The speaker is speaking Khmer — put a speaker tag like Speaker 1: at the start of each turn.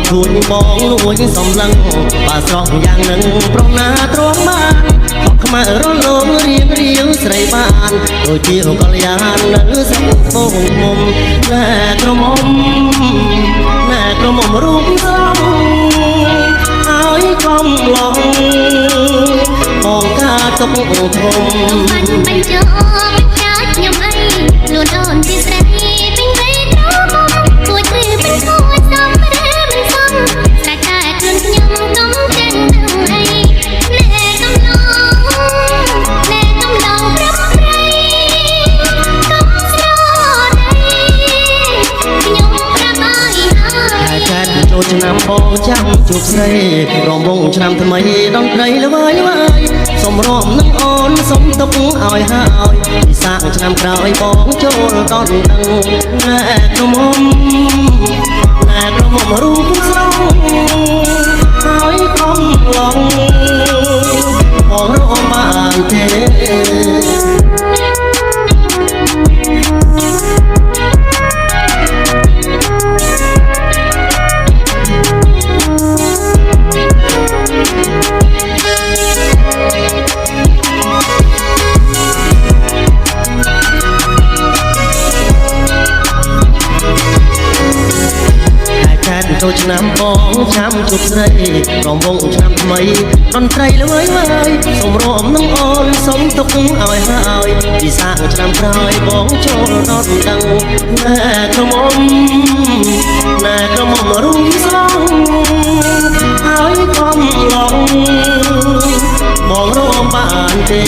Speaker 1: ជួនបងនួយសំឡឹងបើស្រស់យ៉ាងនឹងប្រណាទ្រាំបានខកខ្មៅរលោងរៀងរាវស្រីបានដូចជាកល្យាននៅស្រុកពងមុំណែក្រមុំរូបស្រស់ហើយកុំឡងបងការទុកធំមិនបាញ់ចោលចាច់ខ្ញុំអីលួនអូនជាស្រីពេញវ័យត្រមុំគួចឬเป็นគួចសំឬមិនសំតែតែខ្លួនខ្ញុំកុំចេះនឹងអីណែកំឡងប្រឹកព្រៃកុំស្រដីខ្ញុំប្រាប់ឲ្យហើយតែកាត់ចូលឆ្នាំបងចាំជួបស្រីរំវងឆ្នាំថ្មីដងត្រីល្វើយសុំរំនឹងអូនសុំទុកឲ្យហើយពិសាឆ្នាំក្រោយបងចូលដល់ដឹងណែក្រមុំរូបស្រស់ហើយកុំឡងបងរំបានទេចូលឆ្នាំបងចាំជួបស្រីរំវងឆ្នាំថ្មីតន្ត្រីល្វើយសូមរំនឹងអូនសូមទុកឲ្យហើយពិសាឆ្នាំក្រោយបងចូលដល់ដឹងណែក្រមុំរូបស្រស់ហើយកុំឡងបងរំបានទេ